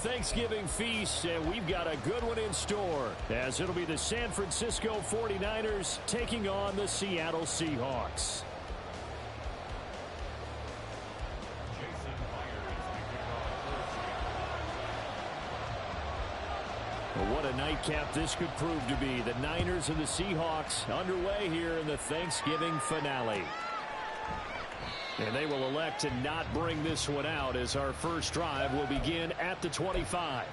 Thanksgiving feast, and we've got a good one in store, as it'll be the San Francisco 49ers taking on the Seattle Seahawks. Well, what a nightcap this could prove to be. The Niners and the Seahawks underway here in the Thanksgiving finale. And they will elect to not bring this one out, as our first drive will begin at the 25.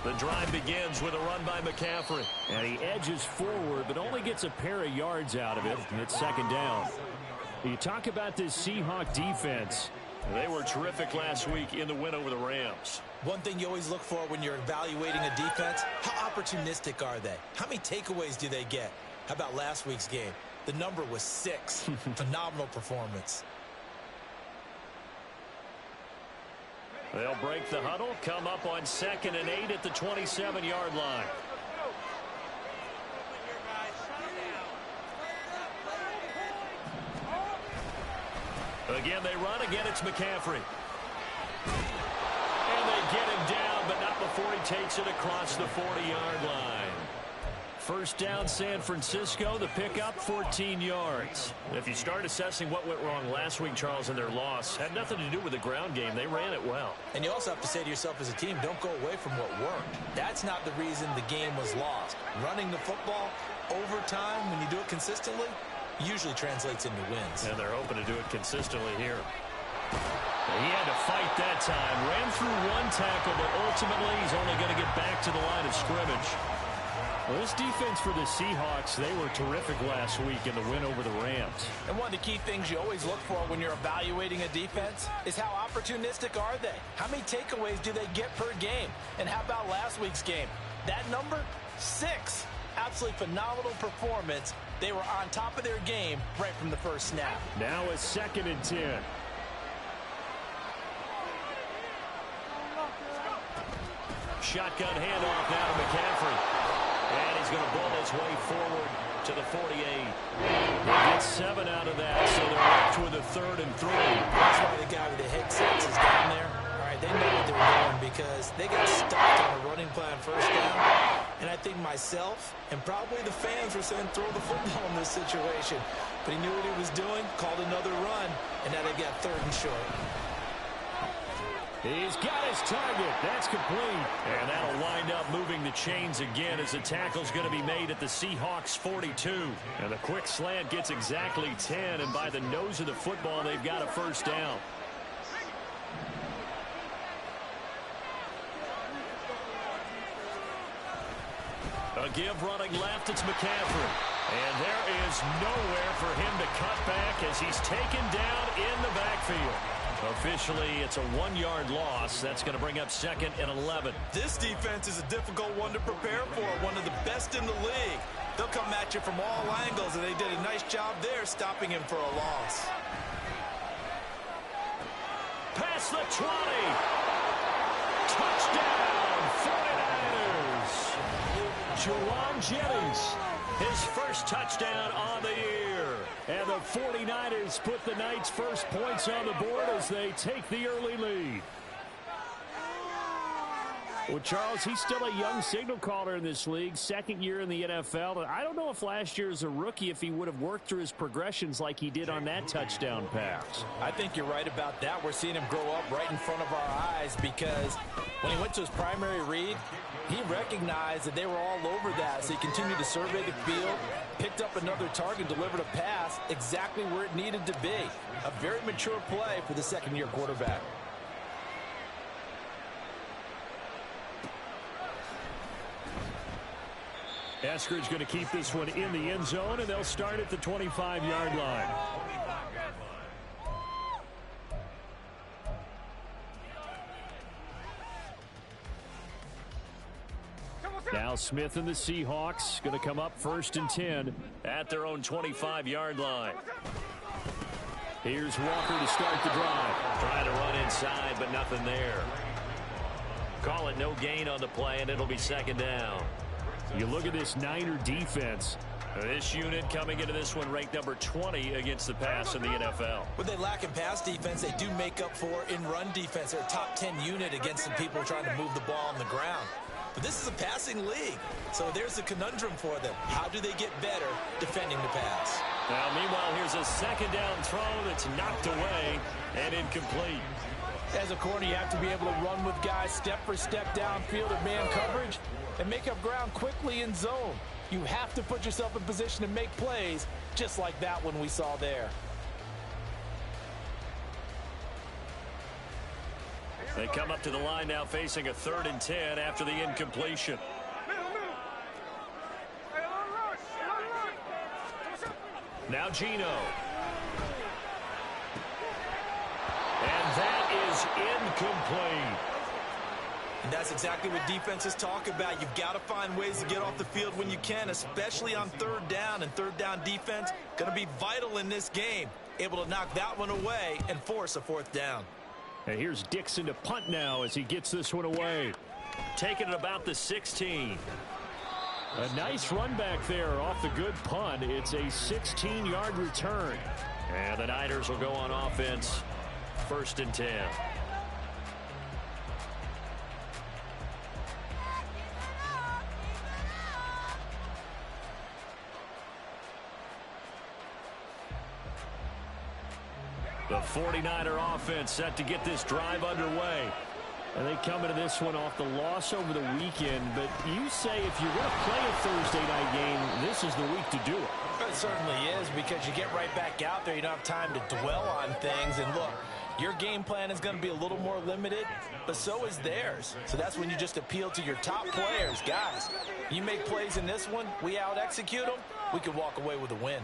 The drive begins with a run by McCaffrey. And he edges forward, but only gets a pair of yards out of it. And it's second down. You talk about this Seahawk defense. They were terrific last week in the win over the Rams. One thing you always look for when you're evaluating a defense, how opportunistic are they? How many takeaways do they get? How about last week's game? The number was 6. Phenomenal performance. They'll break the huddle, come up on 2nd and 8 at the 27-yard line. Again, they run. Again, it's McCaffrey. And they get him down, but not before he takes it across the 40-yard line. First down, San Francisco. The pickup, 14 yards. If you start assessing what went wrong last week, Charles, in their loss, had nothing to do with the ground game. They ran it well. And you also have to say to yourself as a team, don't go away from what worked. That's not the reason the game was lost. Running the football over time, when you do it consistently, usually translates into wins. And they're hoping to do it consistently here. He had to fight that time. Ran through one tackle, but ultimately he's only going to get back to the line of scrimmage. Well, this defense for the Seahawks, they were terrific last week in the win over the Rams. And one of the key things you always look for when you're evaluating a defense is how opportunistic are they? How many takeaways do they get per game? And how about last week's game? That number, 6. Absolutely phenomenal performance. They were on top of their game right from the first snap. Now a 2nd and 10. Shotgun handoff now to McCaffrey. And he's going to bull his way forward to the 48. He gets 7 out of that, so they're left with a 3rd and 3. That's why the guy with the headsets is down there. All right, they know what they're doing because they got stuck on a running plan first down. And I think myself and probably the fans were saying throw the football in this situation. But he knew what he was doing, called another run, and now they've got 3rd and short. He's got his target. That's complete. And that'll wind up moving the chains again as the tackle's going to be made at the Seahawks 42. And the quick slant gets exactly 10, and by the nose of the football, they've got a first down. A give running left, it's McCaffrey. And there is nowhere for him to cut back as he's taken down in the backfield. Officially, it's a 1-yard loss. That's going to bring up 2nd and 11. This defense is a difficult one to prepare for, one of the best in the league. They'll come at you from all angles, and they did a nice job there stopping him for a loss. Past the 20. Touchdown, 49ers. Juwan Jennings, his first touchdown on the year. And the 49ers put the Knights' first points on the board as they take the early lead. Well, Charles, he's still a young signal caller in this league, 2nd year in the NFL. I don't know if last year as a rookie, if he would have worked through his progressions like he did on that touchdown pass. I think you're right about that. We're seeing him grow up right in front of our eyes because when he went to his primary read, he recognized that they were all over that, so he continued to survey the field, picked up another target, delivered a pass exactly where it needed to be. A very mature play for the 2nd-year quarterback. Eskridge going to keep this one in the end zone, and they'll start at the 25-yard line. Now Smith and the Seahawks going to come up 1st and 10 at their own 25-yard line. Here's Walker to start the drive. Trying to run inside, but nothing there. Call it no gain on the play, and it'll be second down. You look at this Niner defense. This unit coming into this one ranked number 20 against the pass in the NFL. What they lack in pass defense, they do make up for in run defense. They're a top 10 unit against some people trying to move the ball on the ground. But this is a passing league, so there's a conundrum for them. How do they get better defending the pass? Now, meanwhile, here's a second down throw that's knocked away and incomplete. As a corner, you have to be able to run with guys step for step downfield in man coverage and make up ground quickly in zone. You have to put yourself in position to make plays, just like that one we saw there. They come up to the line now facing a 3rd and 10 after the incompletion. Now Geno. And that is incomplete. And that's exactly what defenses talk about. You've got to find ways to get off the field when you can, especially on 3rd down. And 3rd down defense going to be vital in this game. Able to knock that one away and force a 4th down. And here's Dixon to punt now as he gets this one away. Taking it about the 16. A nice run back there off the good punt. It's a 16-yard return. And the Niners will go on offense. 1st and 10. The 49er offense set to get this drive underway. And they come into this one off the loss over the weekend. But you say if you're going to play a Thursday night game, this is the week to do it. It certainly is, because you get right back out there. You don't have time to dwell on things. And look, your game plan is going to be a little more limited, but so is theirs. So that's when you just appeal to your top players. Guys, you make plays in this one, we out-execute them, we can walk away with a win.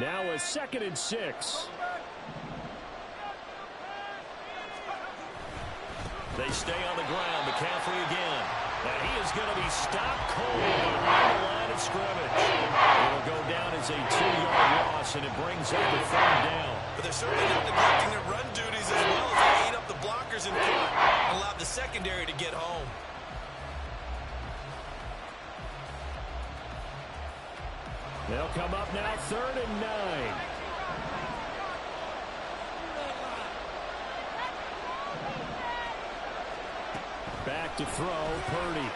Now a 2nd and 6. They stay on the ground. McCaffrey again. And he is going to be stopped cold on the line of scrimmage. It will go down as a 2-yard loss, and it brings up the 3rd down. But they're certainly not neglecting their run duties as well as they eat up the blockers in front and allow the secondary to get home. They'll come up now 3rd and 9. Back to throw, Purdy.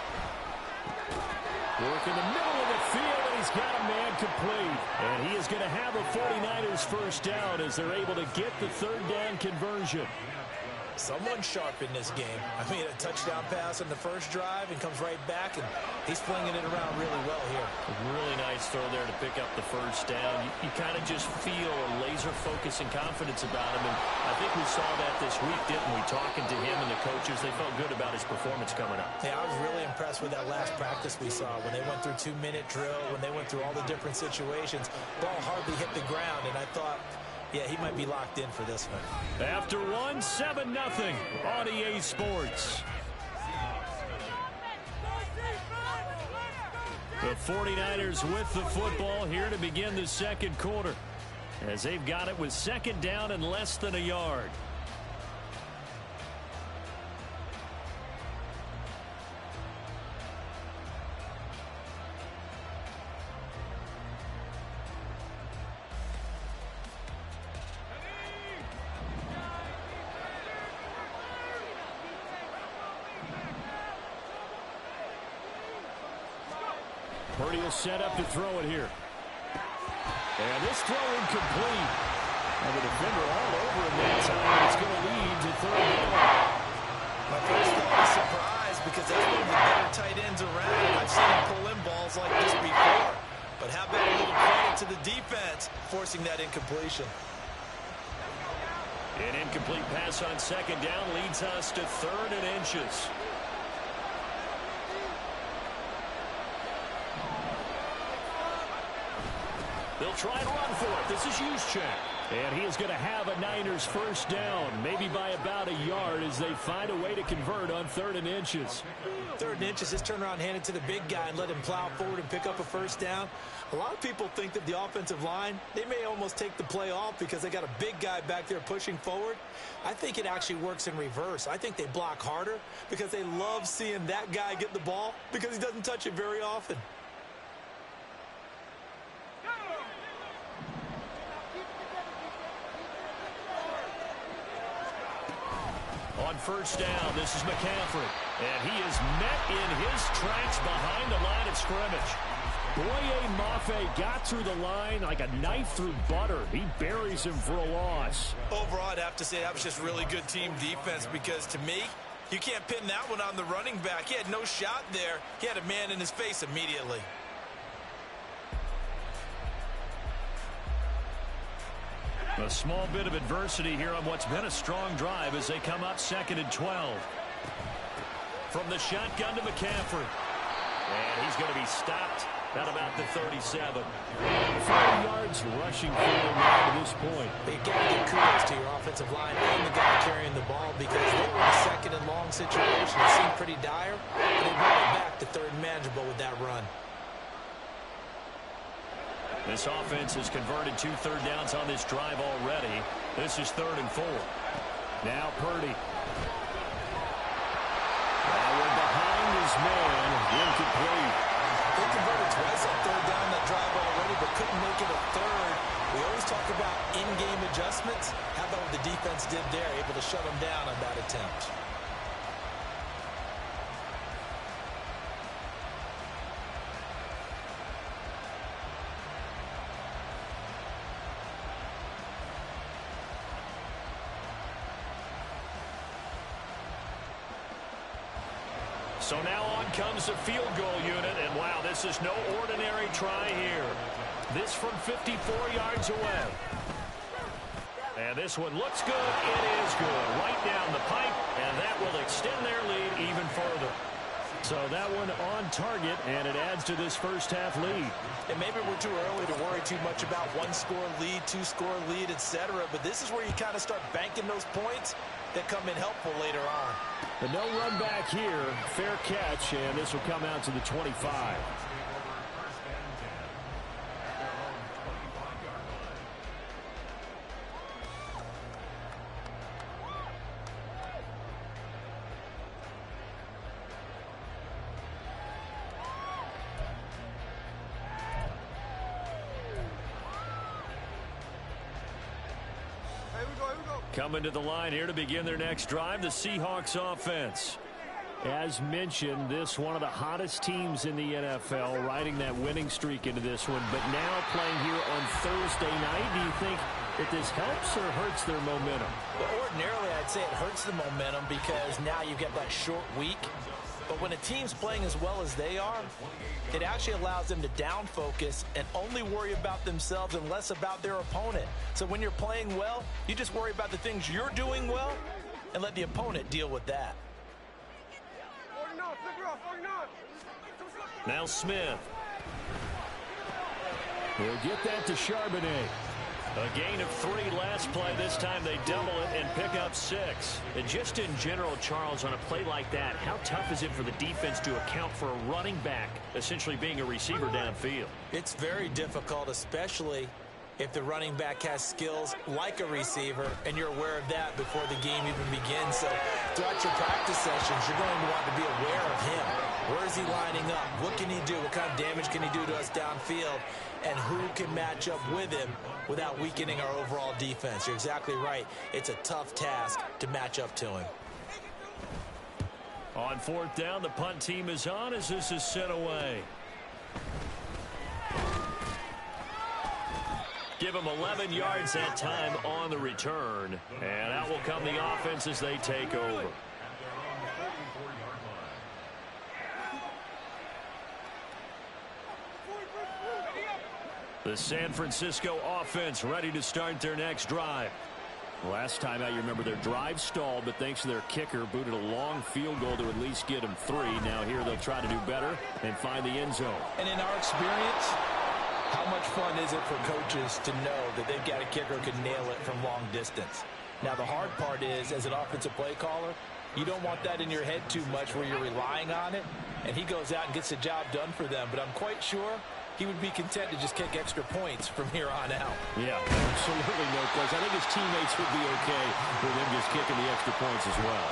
Work in the middle of the field, and he's got a man complete. And he is going to have a 49ers 1st down as they're able to get the 3rd down conversion. Someone sharp in this game. I mean, a touchdown pass on the first drive and comes right back, and he's flinging it around really well here. A really nice throw there to pick up the 1st down. You kind of just feel a laser focus and confidence about him, and I think we saw that this week, didn't we? Talking to him and the coaches, they felt good about his performance coming up. Yeah, I was really impressed with that last practice we saw when they went through 2-minute drill, when they went through all the different situations. Ball hardly hit the ground, and I thought, yeah, he might be locked in for this one. After one, 7-0 on EA Sports. The 49ers with the football here to begin the 2nd quarter, as they've got it with 2nd down and less than a yard. Purdy will set up to throw it here. And this throw incomplete. And the defender all over him that time. It's going to lead to 3rd down. My first thought was surprise, because that's one of the better tight ends around. I've seen him pull in balls like this before. But how about a little credit to the defense forcing that incompletion? An incomplete pass on 2nd down leads us to 3rd and inches. They'll try and run for it. This is Juszczyk. And he is going to have a Niners first down, maybe by about a yard as they find a way to convert on 3rd and inches. 3rd and inches, just turn around, hand it to the big guy, and let him plow forward and pick up a first down. A lot of people think that the offensive line, they may almost take the play off because they got a big guy back there pushing forward. I think it actually works in reverse. I think they block harder because they love seeing that guy get the ball because he doesn't touch it very often. On first down, this is McCaffrey. And he is met in his tracks behind the line of scrimmage. Boye Mafe got through the line like a knife through butter. He buries him for a loss. Overall, I'd have to say that was just really good team defense because to me, you can't pin that one on the running back. He had no shot there. He had a man in his face immediately. A small bit of adversity here on what's been a strong drive as they come up 2nd and 12. From the shotgun to McCaffrey. And he's going to be stopped at about the 37. 4 yards rushing for him now to this point. You got to give kudos to your offensive line and the guy carrying the ball because they were in a 2nd and long situation. It seemed pretty dire, but they brought it back to 3rd and manageable with that run. This offense has converted 2 third downs on this drive already. This is 3rd and 4. Now Purdy. We're behind his man. Incomplete. They converted twice on 3rd down that drive already, but couldn't make it a 3rd. We always talk about in-game adjustments. How about what the defense did there, able to shut them down on that attempt? So now on comes the field goal unit, and wow, this is no ordinary try here. This from 54 yards away. And this one looks good. It is good. Right down the pipe, and that will extend their lead even further. So that one on target, and it adds to this first half lead. And maybe we're too early to worry too much about 1-score lead, 2-score lead, etc. But this is where you kind of start banking those points that come in helpful later on. But no run back here. Fair catch, and this will come out to the 25. Coming to the line here to begin their next drive, the Seahawks offense. As mentioned, this one of the hottest teams in the NFL, riding that winning streak into this one, but now playing here on Thursday night. Do you think that this helps or hurts their momentum? Well, ordinarily, I'd say it hurts the momentum because now you get that short week. But when a team's playing as well as they are, it actually allows them to down focus and only worry about themselves and less about their opponent. So when you're playing well, you just worry about the things you're doing well and let the opponent deal with that. Now Smith. He'll get that to Charbonnet. A gain of 3 last play. This time they double it and pick up 6. And just in general, Charles, on a play like that, how tough is it for the defense to account for a running back essentially being a receiver downfield? It's very difficult, especially if the running back has skills like a receiver and you're aware of that before the game even begins. So throughout your practice sessions, you're going to want to be aware of him. Where is he lining up? What can he do? What kind of damage can he do to us downfield? And who can match up with him without weakening our overall defense? You're exactly right. It's a tough task to match up to him. On 4th down, the punt team is on as this is sent away. Give them 11 yards that time on the return. And out will come the offense as they take over. The San Francisco offense ready to start their next drive. Last time out, you remember their drive stalled, but thanks to their kicker, booted a long field goal to at least get them 3. Now here they'll try to do better and find the end zone. And in our experience, How much fun is it for coaches to know that they've got a kicker who can nail it from long distance? Now, the hard part is, as an offensive play caller, you don't want that in your head too much where you're relying on it, and he goes out and gets the job done for them. But I'm quite sure he would be content to just kick extra points from here on out. Yeah, absolutely no question. I think his teammates would be okay with him just kicking the extra points as well.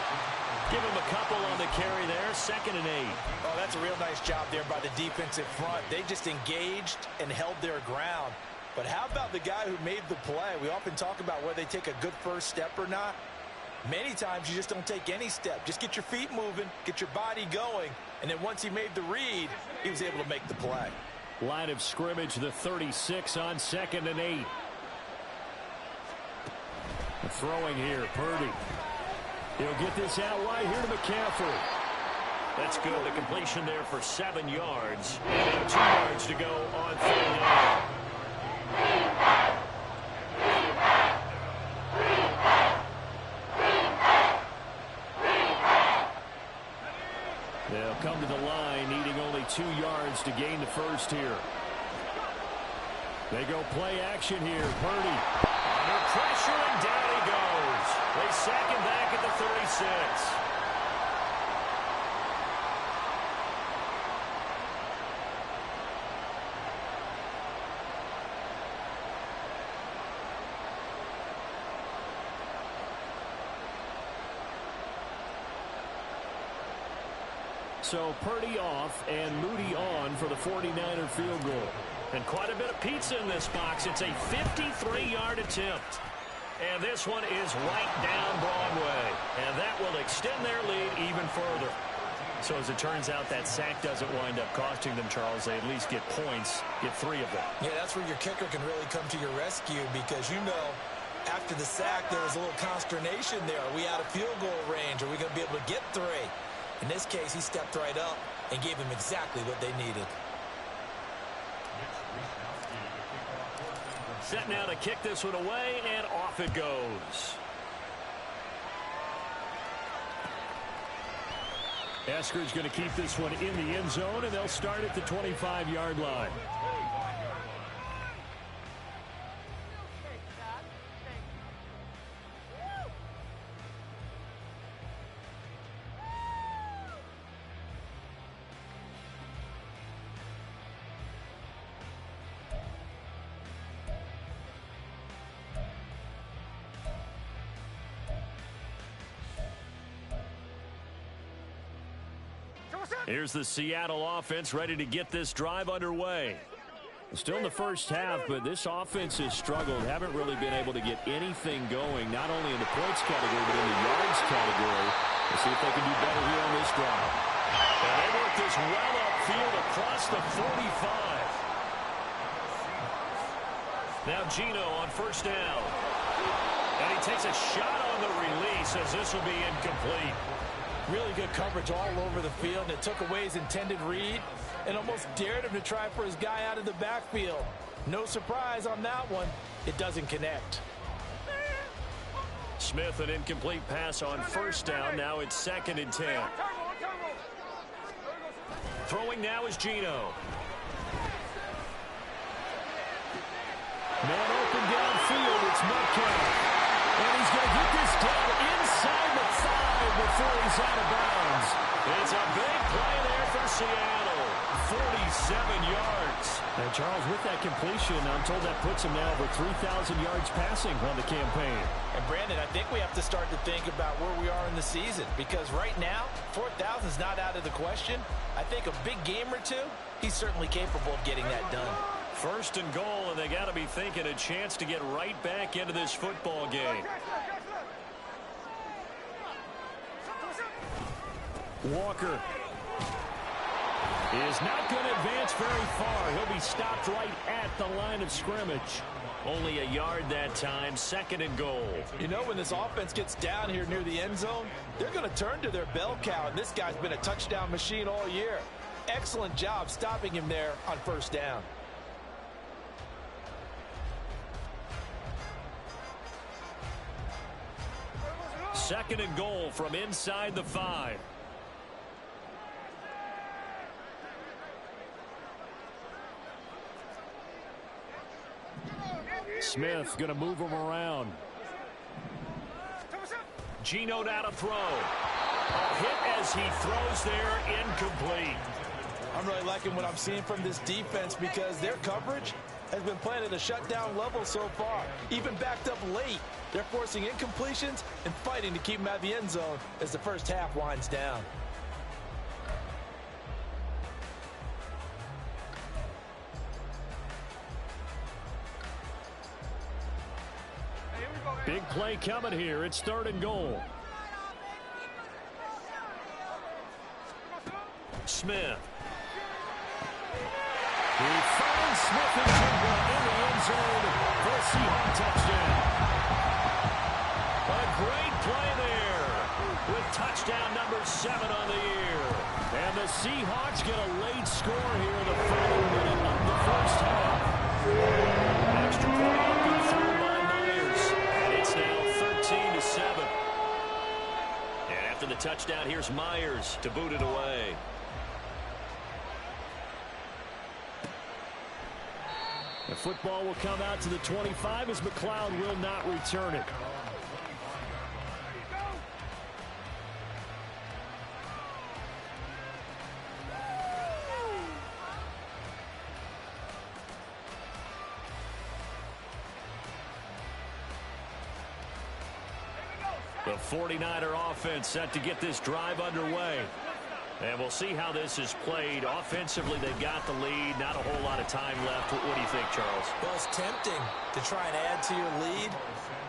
Give him a couple on the carry there, 2nd and 8. Oh, that's a real nice job there by the defensive front. They just engaged and held their ground. But how about the guy who made the play? We often talk about whether they take a good first step or not. Many times you just don't take any step. Just get your feet moving, get your body going, and then once he made the read, he was able to make the play. Line of scrimmage, the 36 on 2nd and 8. Throwing here, Purdy. He'll get this out wide here to McCaffrey. That's good. The completion there for 7 yards. And 2 yards to go on 3rd down. They'll come to the line, needing only 2 yards to gain the first here. They go play action here. Purdy under pressure, and down he goes. They sack him back at the 36. So Purdy off and Moody on for the 49er field goal. And quite a bit of pizza in this box. It's a 53-yard attempt. And this one is right down Broadway. And that will extend their lead even further. So as it turns out, that sack doesn't wind up costing them, Charles. They at least get points, get 3 of them. Yeah, that's where your kicker can really come to your rescue because, you know, after the sack, there was a little consternation there. Are we out of field goal range? Are we going to be able to get 3? In this case, he stepped right up and gave them exactly what they needed. Set now to kick this one away, and off it goes. Eskridge going to keep this one in the end zone, and they'll start at the 25-yard line. Here's the Seattle offense ready to get this drive underway. Still in the first half, but this offense has struggled. Haven't really been able to get anything going, not only in the points category, but in the yards category. We'll see if they can do better here on this drive. And they work this well upfield across the 45. Now Geno on first down. And he takes a shot on the release as this will be incomplete. Really good coverage all over the field, and it took away his intended read and almost dared him to try for his guy out of the backfield. No surprise on that one. It doesn't connect. Smith, an incomplete pass on first down. Now it's 2nd and 10. Throwing now is Geno. Man open downfield. It's Metcalf. And he's going to get this down inside the 5 before he's out of bounds. It's a big play there for Seattle. 47 yards. And Charles, with that completion, I'm told that puts him now over 3,000 yards passing on the campaign. And Brandon, I think we have to start to think about where we are in the season, because right now, 4,000 is not out of the question. I think a big game or two, he's certainly capable of getting that done. 1st and goal, and they got to be thinking a chance to get right back into this football game. Walker is not going to advance very far. He'll be stopped right at the line of scrimmage. Only a yard that time, 2nd and goal. You know, when this offense gets down here near the end zone, they're going to turn to their bell cow, and this guy's been a touchdown machine all year. Excellent job stopping him there on first down. 2nd and goal from inside the 5. Smith going to move him around. Geno now to throw. A hit as he throws there, incomplete. I'm really liking what I'm seeing from this defense because their coverage has been playing at a shutdown level so far. Even backed up late, they're forcing incompletions and fighting to keep them out of the end zone as the first half winds down. Big play coming here. It's 3rd and goal. Smith. He finds Smith and Jigba in the end zone for a Seahawk touchdown. A great play there with touchdown number 7 on the year. And the Seahawks get a late score here in the final minute of the first half. Extra point up and through by Myers. And it's now 13-7. And after the touchdown, here's Myers to boot it away. The football will come out to the 25 as McLeod will not return it. The 49er offense set to get this drive underway. And we'll see how this is played. Offensively, they've got the lead. Not a whole lot of time left. What do you think, Charles? Well, it's tempting to try and add to your lead,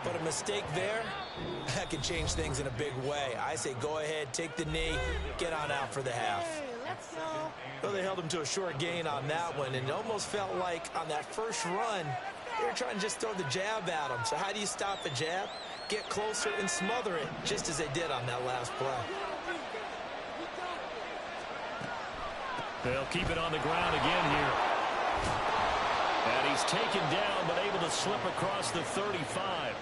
but a mistake there, that can change things in a big way. I say go ahead, take the knee, get on out for the half. Well, they held him to a short gain on that one, and it almost felt like on that first run, they were trying to just throw the jab at him. So how do you stop a jab? Get closer and smother it, just as they did on that last play. They'll keep it on the ground again here. And he's taken down, but able to slip across the 35.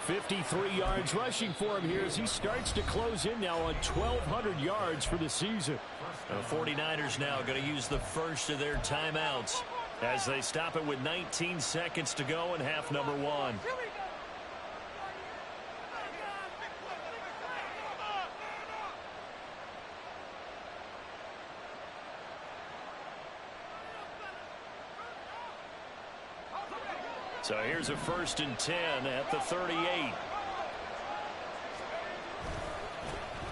53 yards rushing for him here as he starts to close in now on 1,200 yards for the season. The 49ers now going to use the first of their timeouts as they stop it with 19 seconds to go in half number 1. So here's a 1st and 10 at the 38.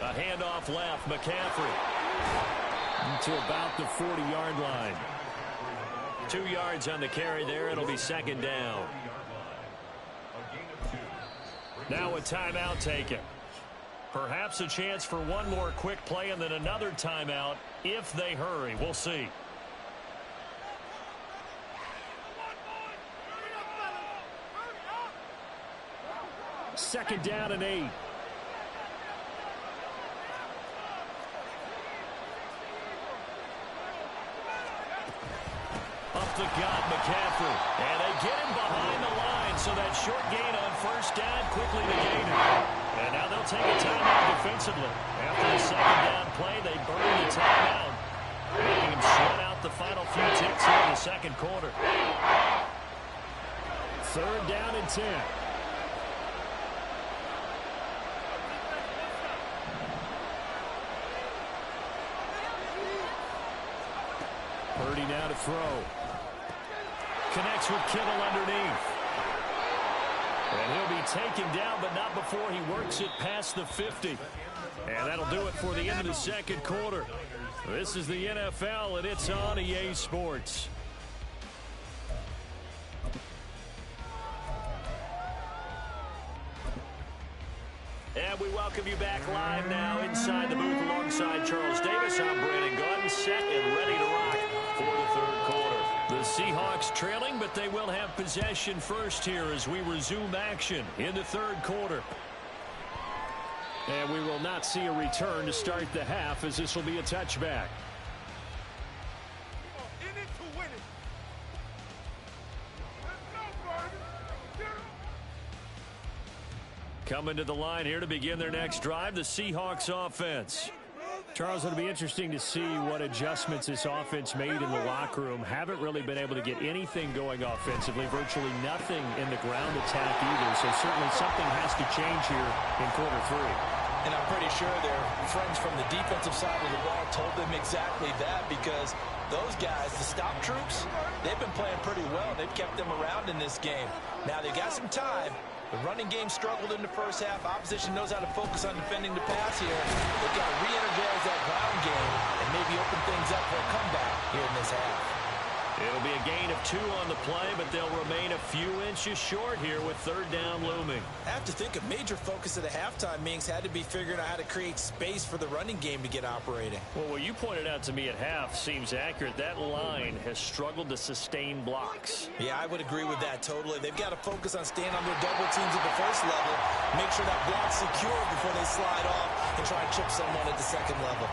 A handoff left, McCaffrey to about the 40-yard line. 2 yards on the carry there. It'll be 2nd down. Now a timeout taken. Perhaps a chance for one more quick play and then another timeout if they hurry. We'll see. 2nd down and 8. Up the gut, McCaffrey. And they get him behind the line, so that short gain on 1st down quickly negated. And now they'll take a timeout defensively. After the 2nd down play, they burn the timeout, making him sweat out the final few ticks here in the 2nd quarter. 3rd down and 10. Purdy now to throw. Connects with Kittle underneath. And he'll be taken down, but not before he works it past the 50. And that'll do it for the end of the 2nd quarter. This is the NFL, and it's on EA Sports. And we welcome you back live now inside the booth alongside Charles Davis. I'm Brandon Gaudin, set and ready to rock for the 3rd quarter. The Seahawks trailing, but they will have possession first here as we resume action in the 3rd quarter. And we will not see a return to start the half as this will be a touchback. Coming to the line here to begin their next drive, the Seahawks offense. Charles, it'll be interesting to see what adjustments this offense made in the locker room. Haven't really been able to get anything going offensively, virtually nothing in the ground attack either. So certainly something has to change here in quarter three. And I'm pretty sure their friends from the defensive side of the ball told them exactly that, because those guys, the stop troops, they've been playing pretty well. They've kept them around in this game. Now they got some time. The running game struggled in the first half. Opposition knows how to focus on defending the pass here. They've got to re-energize that ground game and maybe open things up for a comeback here in this half. It'll be a gain of 2 on the play, but they'll remain a few inches short here with third down looming. I have to think a major focus of the halftime meetings had to be figuring out how to create space for the running game to get operating. Well, what you pointed out to me at half seems accurate. That line has struggled to sustain blocks. Yeah, I would agree with that totally. They've got to focus on staying on their double teams at the first level, make sure that block's secure before they slide off and try and chip someone at the second level.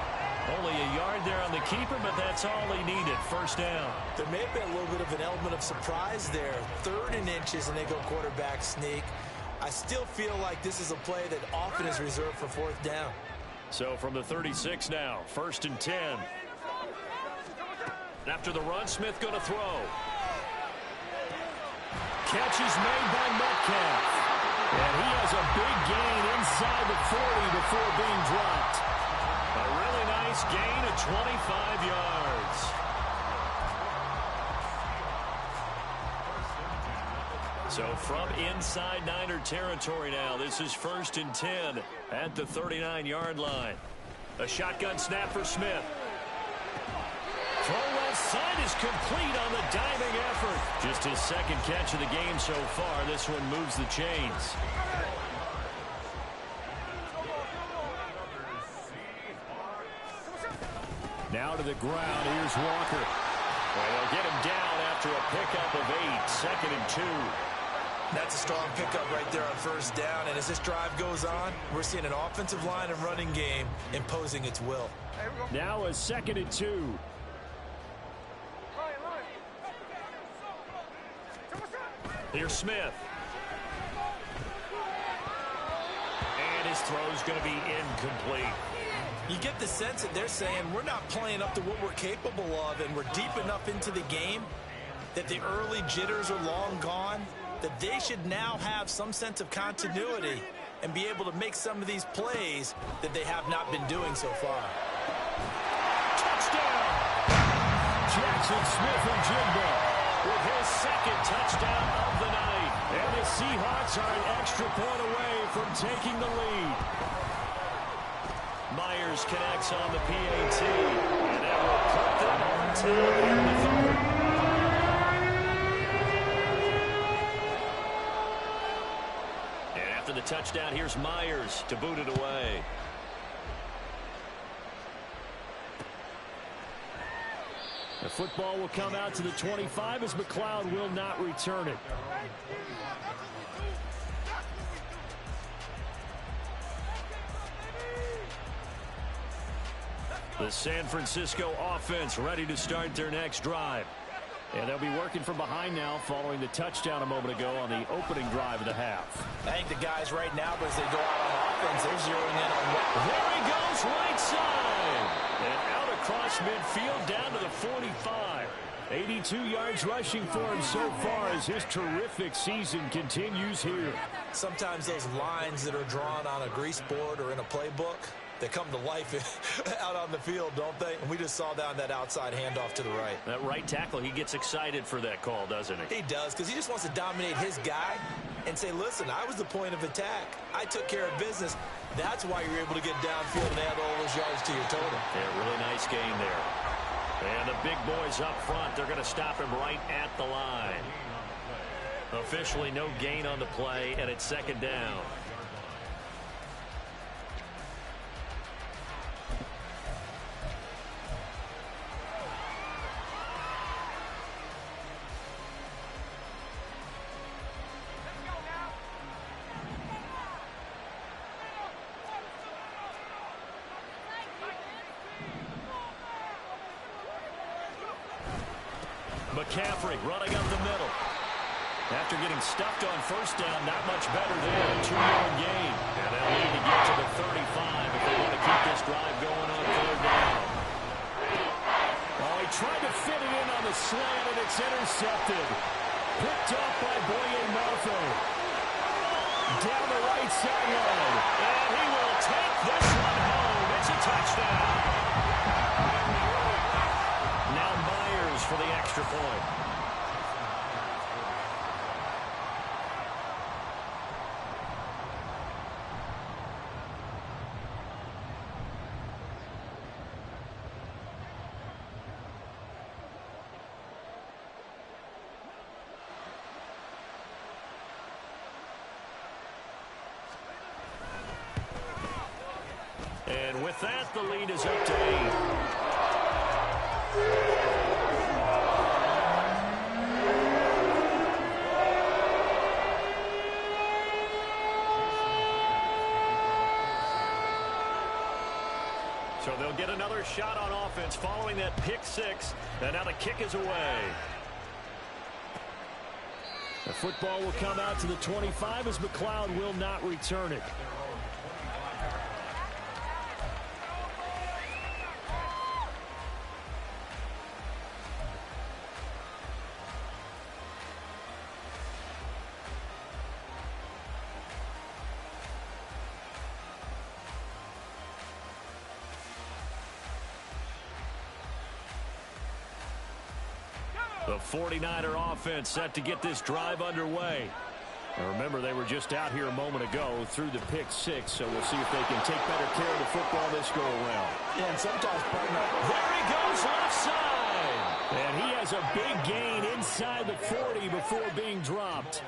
Only a yard there on the keeper, but that's all he needed. First down. There may have been a little bit of an element of surprise there. 3rd and inches, and they go quarterback sneak. I still feel like this is a play that often is reserved for 4th down. So from the 36 now, 1st and 10. After the run, Smith going to throw. Catch is made by Metcalf. And he has a big gain inside the 40 before being dropped. A really nice gain of 25 yards. So from inside Niner territory now, this is 1st and 10 at the 39-yard line. A shotgun snap for Smith. Throw left side is complete on the diving effort. Just his 2nd catch of the game so far. This one moves the chains. Now to the ground. Here's Walker. Well, they'll get him down after a pickup of 8. 2nd and 2. That's a strong pickup right there on 1st down. And as this drive goes on, we're seeing an offensive line and running game imposing its will. Now a 2nd and 2. Here's Smith. And his throw's going to be incomplete. You get the sense that they're saying we're not playing up to what we're capable of, and we're deep enough into the game that the early jitters are long gone, that they should now have some sense of continuity and be able to make some of these plays that they have not been doing so far. Touchdown! Jackson Smith-Njigba with his 2nd touchdown of the night. And the Seahawks are an extra point away from taking the lead. Myers connects on the PAT, and that will put them on top in the 3rd. And after the touchdown, here's Myers to boot it away. The football will come out to the 25 as McLeod will not return it. The San Francisco offense ready to start their next drive. And they'll be working from behind now following the touchdown a moment ago on the opening drive of the half. I think the guys right now, as they go out on offense, they're zeroing in on what. There he goes, right side. And out across midfield down to the 45. 82 yards rushing for him so far as his terrific season continues here. Sometimes those lines that are drawn on a grease board or in a playbook, they come to life out on the field, don't they? And we just saw down that outside handoff to the right. That right tackle, he gets excited for that call, doesn't he? He does, because he just wants to dominate his guy and say, listen, I was the point of attack. I took care of business. That's why you're able to get downfield and add all those yards to your total. Yeah, really nice game there. And the big boys up front, they're going to stop him right at the line. Officially no gain on the play, and it's 2nd down. McCaffrey running up the middle. After getting stuffed on 1st down, not much better there. 2-yard gain. And they'll need to get to the 35 if they want to keep this drive going on 3rd tried to fit it in on the slant, and it's intercepted. Picked off by Boye Mafe. Down the right sideline. And he will take this one home. It's a touchdown. Now Myers for the extra point. And with that, the lead is up to 8. So they'll get another shot on offense following that pick six. And now the kick is away. The football will come out to the 25 as McLeod will not return it. The 49er offense set to get this drive underway. And remember, they were just out here a moment ago through the pick six, so we'll see if they can take better care of the football this go around. Yeah, and sometimes, partner, there he goes left side. And he has a big gain inside the 40 before being dropped.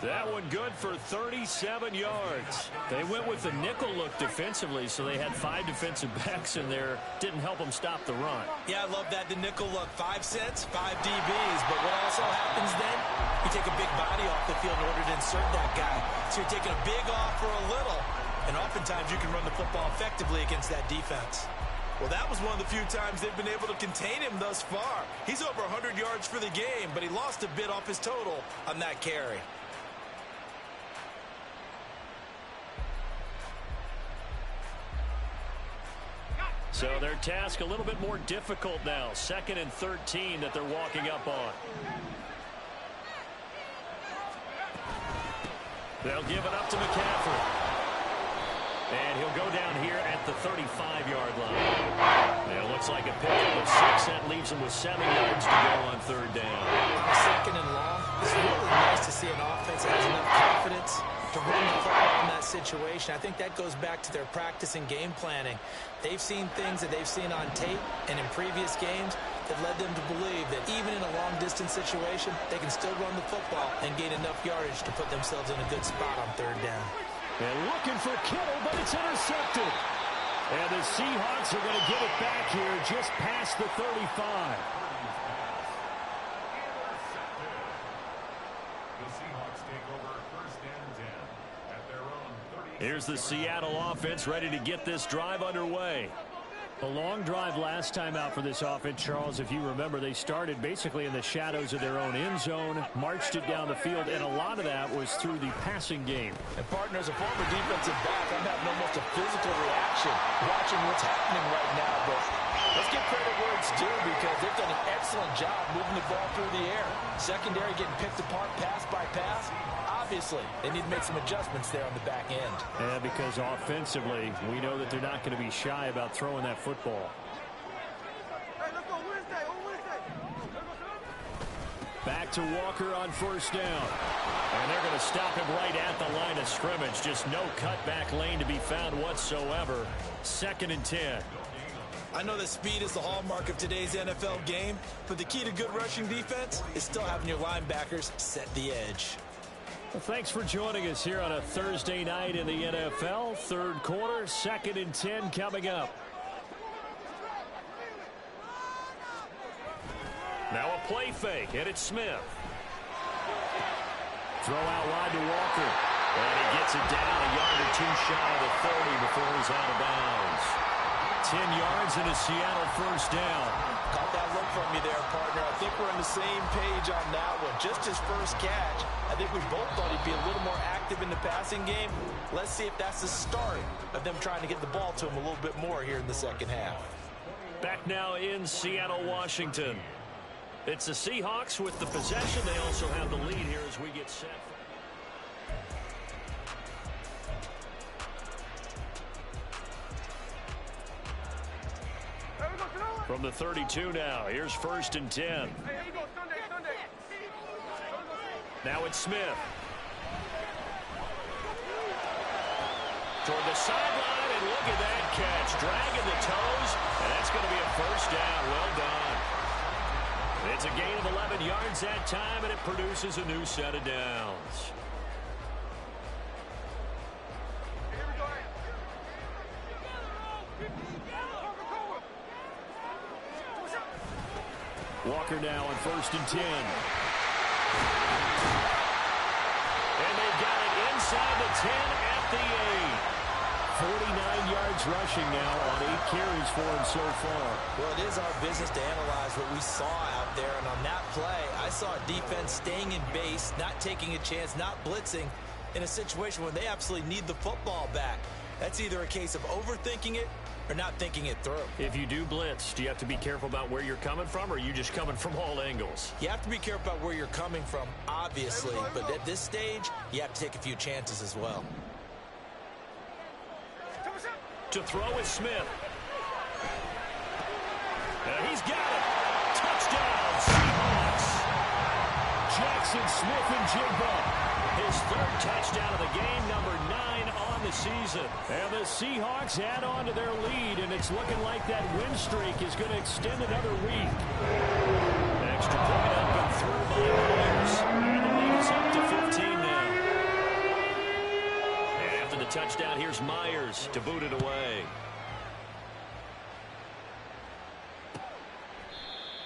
That one good for 37 yards. They went with the nickel look defensively, so they had 5 defensive backs in there. Didn't help them stop the run. Yeah, I love that, the nickel look. 5 cents, 5 DBs. But what also happens then, you take a big body off the field in order to insert that guy. So you're taking a big off for a little. And oftentimes you can run the football effectively against that defense. Well, that was one of the few times they've been able to contain him thus far. He's over 100 yards for the game, but he lost a bit off his total on that carry. So their task a little bit more difficult now. 2nd and 13 that they're walking up on. They'll give it up to McCaffrey. And he'll go down here at the 35-yard line. It looks like a pickup of 6. That leaves him with 7 yards to go on 3rd down. 2nd and long. It's really nice to see an offense that has enough confidence to run the football in that situation. I think that goes back to their practice and game planning. They've seen things that they've seen on tape and in previous games that led them to believe that even in a long-distance situation, they can still run the football and gain enough yardage to put themselves in a good spot on 3rd down. And looking for Kittle, but it's intercepted. And the Seahawks are going to get it back here just past the 35. Here's the Seattle offense ready to get this drive underway. A long drive last time out for this offense, Charles. If you remember, they started basically in the shadows of their own end zone, marched it down the field, and a lot of that was through the passing game. And, partner, as a former defensive back, I'm having almost a physical reaction watching what's happening right now. But let's give credit where it's due because they've done an excellent job moving the ball through the air. Secondary getting picked apart pass by pass. Obviously, they need to make some adjustmts there on the back end. Yeah, because offensively, we know that they're not going to be shy about throwing that football. Back to Walker on 1st down. And they're going to stop him right at the line of scrimmage. Just no cutback lane to be found whatsoever. 2nd and 10. I know that speed is the hallmark of today's NFL game, but the key to good rushing defense is still having your linebackers set the edge. Well, thanks for joining us here on a Thursday night in the NFL. 3rd quarter, 2nd and 10 coming up. Now a play fake, and it's Smith. Throw out wide to Walker. And he gets it down a yard or 2 shy of the 30 before he's out of bounds. 10 yards and a Seattle 1st down. Caught that look from you there, partner. I think we're on the same page on that one. Just his first catch. I think we both thought he'd be a little more active in the passing game. Let's see if that's the start of them trying to get the ball to him a little bit more here in the 2nd half. Back now in Seattle, Washington. It's the Seahawks with the possession. They also have the lead here as we get set. From the 32 now, here's 1st and 10. Now it's Smith. Toward the sideline, and look at that catch. Dragging the toes, and that's going to be a 1st down. Well done. It's a gain of 11 yards that time, and it produces a new set of downs. Walker now on 1st and 10. And they've got it inside the 10 at the 8. 49 yards rushing now on 8 carries for him so far. Well, it is our business to analyze what we saw out there. And on that play, I saw a defense staying in base, not taking a chance, not blitzing in a situation where they absolutely need the football back. That's either a case of overthinking it or not thinking it through. If you do blitz, do you have to be careful about where you're coming from, or are you just coming from all angles? You have to be careful about where you're coming from, obviously, but at this stage, you have to take a few chances as well. To throw is Smith. He's got it. Touchdown, Seahawks. Jackson Smith-Njigba. His 3rd touchdown of the game, number 9 on the season. And the Seahawks add on to their lead, and it's looking like that win streak is going to extend another week. Extra point up and through by Myers. And the lead is up to 15 now. And after the touchdown, here's Myers to boot it away.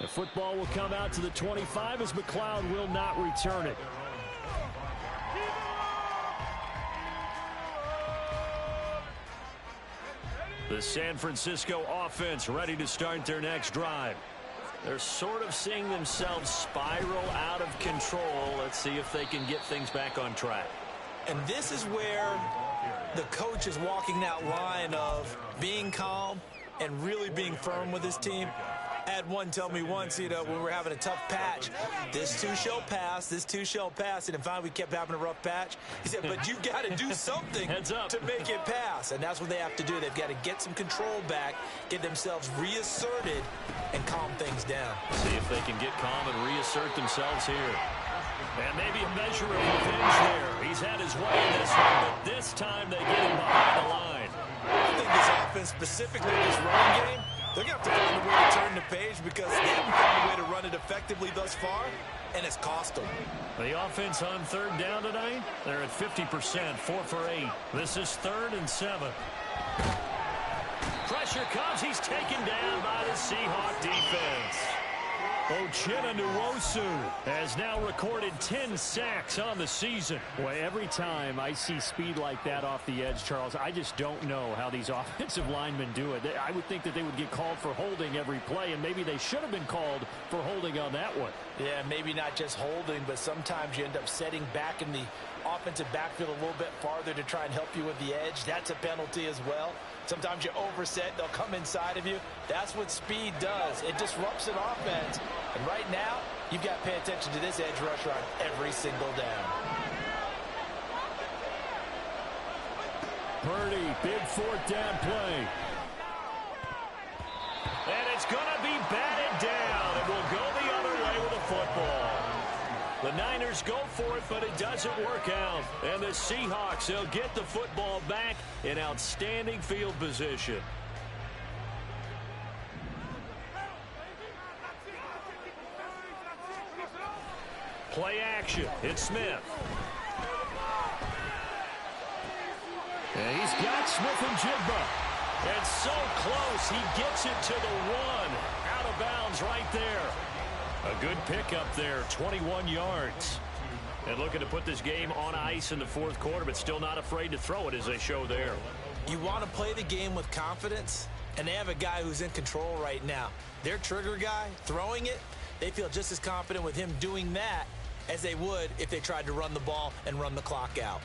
The football will come out to the 25 as McLeod will not return it. The San Francisco offense ready to start their next drive. They're sort of seeing themselves spiral out of control. Let's see if they can get things back on track. And this is where the coach is walking that line of being calm and really being firm with his team. I had one tell me once, when we were having a tough patch, this too shall pass, this too shall pass. And finally we kept having a rough patch. He said, but you've got to do something to make it pass. And that's what they have to do. They've got to get some control back, get themselves reasserted, and calm things down. See if they can get calm and reassert themselves here. And maybe a measure of revenge there. He's had his way in this one, but this time they get him behind the line. I think this offense, specifically this running game, they're going to have to find a way to turn the page because they haven't found a way to run it effectively thus far, and it's cost them. The offense on 3rd down tonight, they're at 50%, 4 for 8. This is 3rd and 7. Pressure comes. He's taken down by the Seahawk defense. Uchenna Nwosu has now recorded 10 sacks on the season. Well, every time I see speed like that off the edge, Charles, I just don't know how these offensive linemen do it. I would think that they would get called for holding every play, and maybe they should have been called for holding on that one. Yeah, maybe not just holding, but sometimes you end up setting back in the offensive backfield a little bit farther to try and help you with the edge. That's a penalty as well. Sometimes you overset, they'll come inside of you. That's what speed does. It disrupts an offense. And right now, you've got to pay attention to this edge rusher on every single down. Purdy, big 4th down play. And it's going to be batted down. It will go the other way with the football. The Niners go for it, but it doesn't work out. And the Seahawks, they'll get the football back in outstanding field position. Play action. It's Smith. And he's got Smith-Njigba. And so close, he gets it to the 1. Out of bounds right there. A good pickup there, 21 yards. And looking to put this game on ice in the 4th quarter, but still not afraid to throw it as they show there. You want to play the game with confidence, and they have a guy who's in control right now. Their trigger guy, throwing it, they feel just as confident with him doing that as they would if they tried to run the ball and run the clock out.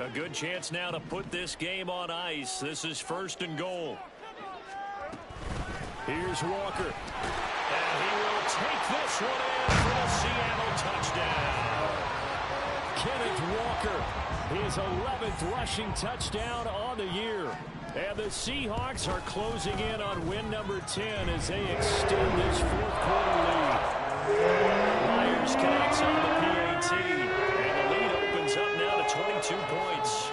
A good chance now to put this game on ice. This is 1st and goal. Here's Walker. And he will take this one in for the Seattle touchdown. Kenneth Walker, his 11th rushing touchdown on the year. And the Seahawks are closing in on win number 10 as they extend this 4th quarter lead. Myers connects on the PAT. And the lead opens up now to 22 points.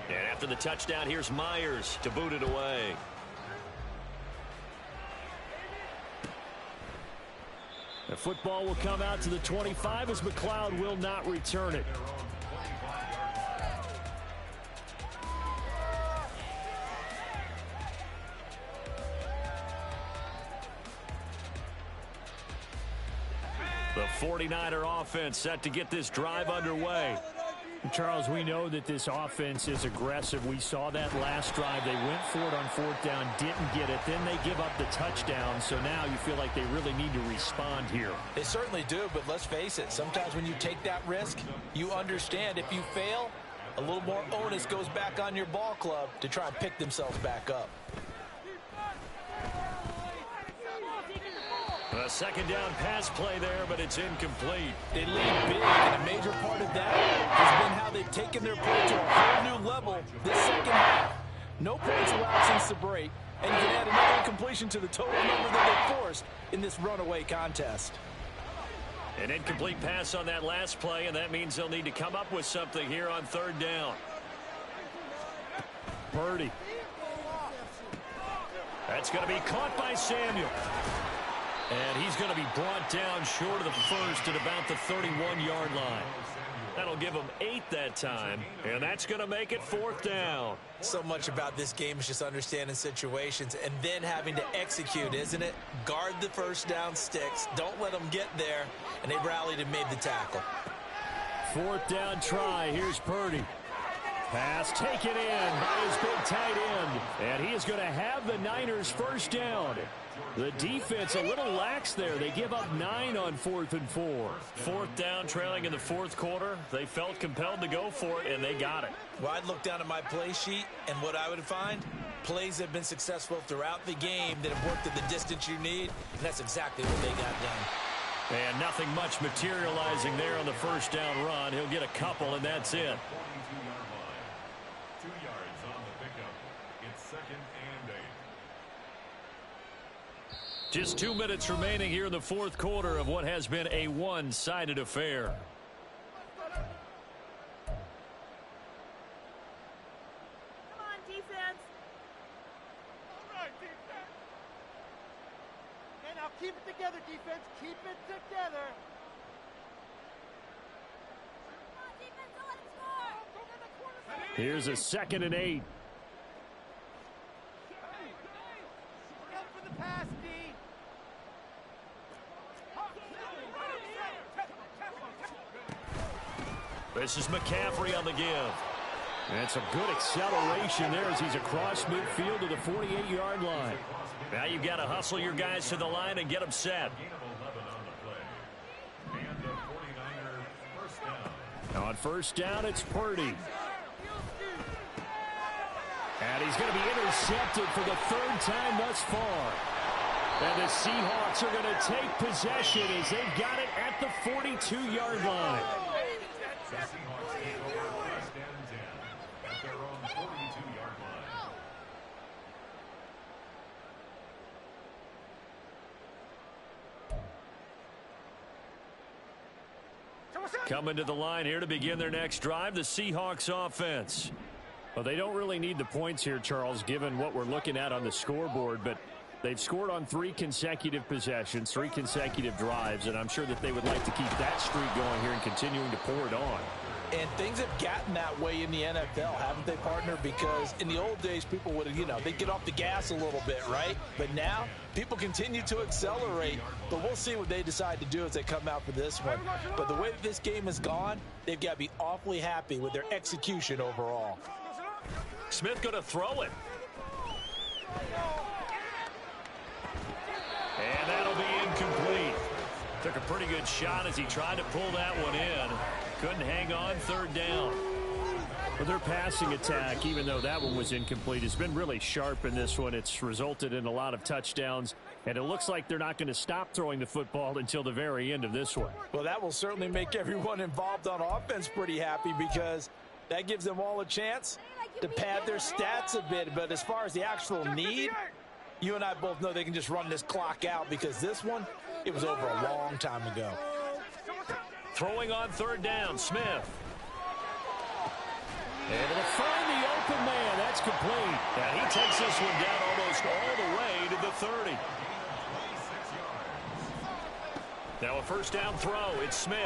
And after the touchdown, here's Myers to boot it away. The football will come out to the 25 as McLeod will not return it. The 49er offense set to get this drive underway. Charles, we know that this offense is aggressive. We saw that last drive. They went for it on 4th down, didn't get it. Then they give up the touchdown. So now you feel like they really need to respond here. They certainly do, but let's face it. Sometimes when you take that risk, you understand if you fail, a little more onus goes back on your ball club to try and pick themselves back up. A 2nd down pass play there, but it's incomplete. They lead big, and a major part of that has been how they've taken their play to a whole new level this 2nd half. No points allowed since the break, and you can add another incompletion to the total number that they forced in this runaway contest. An incomplete pass on that last play, and that means they'll need to come up with something here on 3rd down. Purdy. That's going to be caught by Samuel. And he's going to be brought down short of the first at about the 31-yard line. That'll give him 8 that time, and that's going to make it 4th down. So much about this game is just understanding situations and then having to execute, isn't it? Guard the 1st down sticks. Don't let them get there, and they rallied and made the tackle. 4th down try. Here's Purdy. Pass taken in by his big tight end. And he is going to have the Niners 1st down. The defense a little lax there. They give up 9 on 4th and 4. 4th down, trailing in the 4th quarter. They felt compelled to go for it, and they got it. Well, I'd look down at my play sheet, and what I would find, plays have been successful throughout the game that have worked at the distance you need, and that's exactly what they got done. And nothing much materializing there on the 1st down run. He'll get a couple, and that's it. 2 yards on the pickup. It's 2nd and 8. Just 2 minutes remaining here in the 4th quarter of what has been a one-sided affair. Come on, defense. All right, defense. Okay, now keep it together, defense. Keep it together. Come on, defense, don't let him score. Here's a 2nd and 8. Look out for the pass, D. This is McCaffrey on the give. And some good acceleration there as he's across midfield to the 48-yard line. Now you've got to hustle your guys to the line and get them set. Gain of 11 on the play. And the 49er 1st down. On 1st down, it's Purdy. And he's going to be intercepted for the 3rd time thus far. And the Seahawks are going to take possession as they've got it at the 42-yard line. The Seahawks take over 1st and 10 at their own 42-yard line. Coming to the line here to begin their next drive, the Seahawks offense. Well, they don't really need the points here, Charles, given what we're looking at on the scoreboard, but they've scored on 3 consecutive possessions, 3 consecutive drives, and I'm sure that they would like to keep that streak going here and continuing to pour it on. And things have gotten that way in the NFL, haven't they, partner? Because in the old days, people would have, they'd get off the gas a little bit, right? But now, people continue to accelerate, but we'll see what they decide to do as they come out for this one. But the way that this game has gone, they've got to be awfully happy with their execution overall. Smith going to throw it. And that'll be incomplete. Took a pretty good shot as he tried to pull that one in. Couldn't hang on 3rd down. Well, their passing attack, even though that one was incomplete, has been really sharp in this one. It's resulted in a lot of touchdowns, and it looks like they're not going to stop throwing the football until the very end of this one. Well, that will certainly make everyone involved on offense pretty happy because that gives them all a chance to pad their stats a bit. But as far as the actual need, you and I both know they can just run this clock out because this one, it was over a long time ago. Throwing on third down, Smith. And it'll find the open man. That's complete. And he takes this one down almost all the way to the 30. Now a first down throw. It's Smith.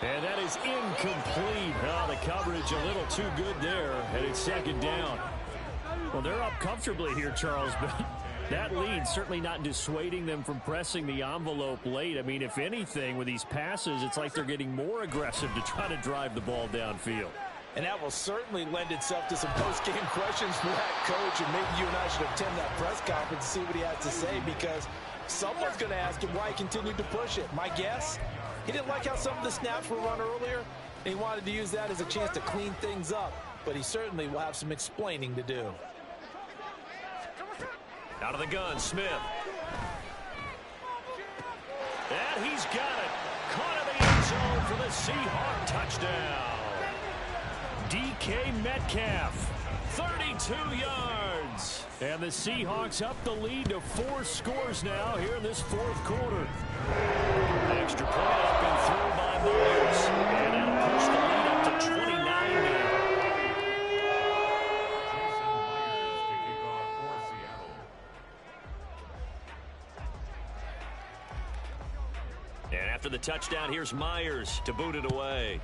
And that is incomplete. Oh, the coverage a little too good there. And it's second down. Well, they're up comfortably here, Charles, but that lead certainly not dissuading them from pressing the envelope late. I mean, if anything, with these passes, it's like they're getting more aggressive to try to drive the ball downfield. And that will certainly lend itself to some post-game questions for that coach, and maybe you and I should attend that press conference to see what he has to say, because someone's going to ask him why he continued to push it. My guess, he didn't like how some of the snaps were run earlier, and he wanted to use that as a chance to clean things up, but he certainly will have some explaining to do. Out of the gun, Smith. And he's got it. Caught in the end zone for the Seahawk touchdown. DK Metcalf, 32 yards. And the Seahawks up the lead to 4 scores now here in this fourth quarter. Extra point up and through by Myers. And that'll push the lead up to 29 now. And after the touchdown, here's Myers to boot it away.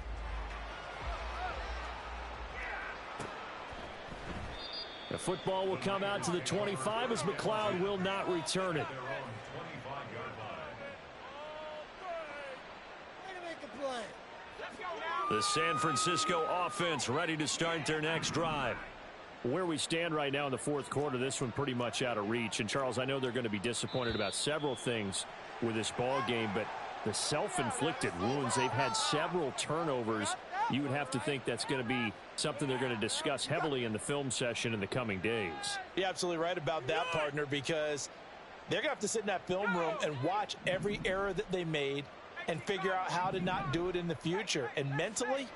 The football will come out to the 25 as McLeod will not return it. The San Francisco offense ready to start their next drive. Where we stand right now in the fourth quarter, this one pretty much out of reach. And, Charles, I know they're going to be disappointed about several things with this ball game, but the self-inflicted wounds, they've had several turnovers. You would have to think that's going to be something they're going to discuss heavily in the film session in the coming days. You're absolutely right about that, partner, because they're going to have to sit in that film room and watch every error that they made and figure out how to not do it in the future. And mentally,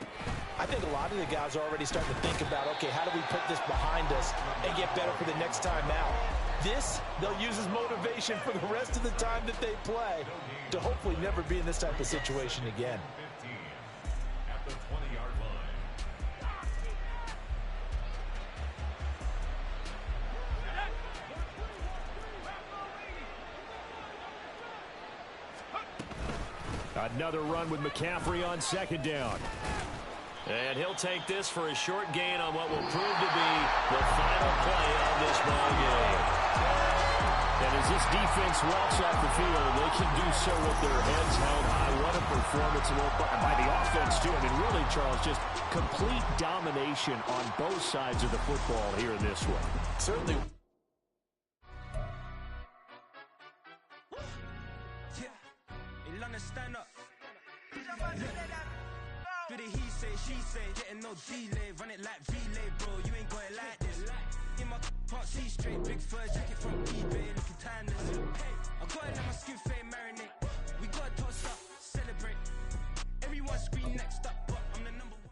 I think a lot of the guys are already starting to think about, okay, how do we put this behind us and get better for the next time out? This, they'll use as motivation for the rest of the time that they play to hopefully never be in this type of situation again. 15 at the 20-yard line. Another run with McCaffrey on second down. And he'll take this for a short gain on what will prove to be the final play of this ball game. And as this defense walks off the field, they can do so with their heads held high. What a performance by the offense, too. I mean, really, Charles, just complete domination on both sides of the football here in this one. Certainly. Stand up. Do the he say, she say, getting no delay, run it like relay, bro. You ain't got it like this. In my can't see straight, big fur jacket from eBay, looking timeless. I got it, let my skin fade marinate. We got toast up, celebrate. Everyone scream next up, but I'm the number one.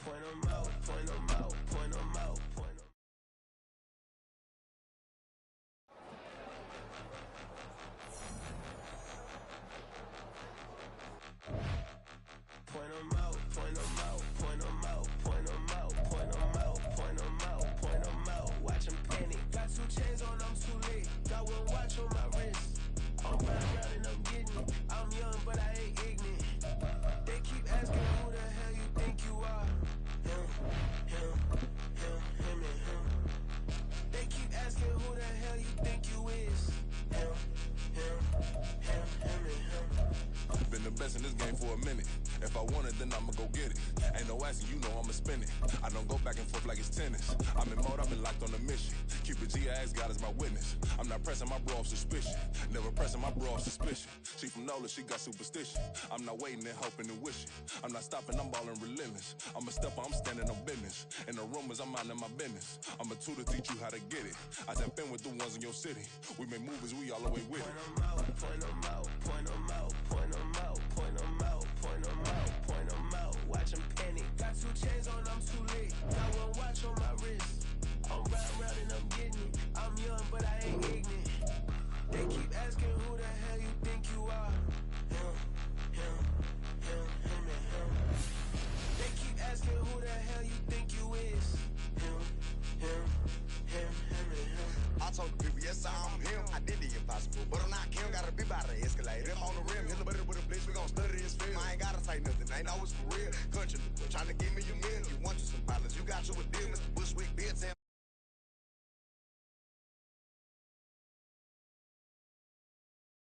Point 'em out, point 'em out, point 'em out, point 'em. Point 'em out, point 'em out, point 'em out, point 'em out, point 'em out, point 'em out, point 'em out. Watch 'em panic. Got 2 chains on, I'm too late. Got 1 watch on my wrist. I'm round and I'm getting it. I'm young, but I ain't ignorant. They keep asking who the hell you think you are. Him, and him. They keep asking who the hell you think you is. Him, and him. Been the best in this game for a minute. If I want it, then I'ma go get it. Ain't no asking, you know I'ma spin it. I don't go back and forth like it's tennis. I'm in mode, I've been locked on a mission. Keep it G, I ask God as my witness. I'm not pressing my bro off suspicion. Never pressing my bro off suspicion. She from NOLA, she got superstition. I'm not waiting and hoping and wishing. I'm not stopping, I'm balling relentless. I'm a stepper, I'm standing on business. In the rumors, I'm minding my business. I'm a tutor, teach you how to get it. I tap in with the ones in your city. We make movies, we all the way with it. Point them out, point them out, point them out, point them out, point them out, point them out, point them out. Watch them panic. Got 2 chains on, I'm too late. Got 1 watch on my wrist. I'm riding around and I'm getting it. I'm young, but I ain't ignorant. They keep asking who the hell you think you are. Him, him, him, him, and him. They keep asking who the hell you think you is. Him, him, him, him, and him. I told the people, yes, I'm him. I did the impossible, but I'm not Kim. Gotta be by the escalator. Him on the rim, hit the butter with a blitz. We gon' study his film. I ain't gotta say nothing, ain't know it's for real. Country, trying to give me your meal. You want you some violence, you got you a deal. Mr. Bushwick, bitch,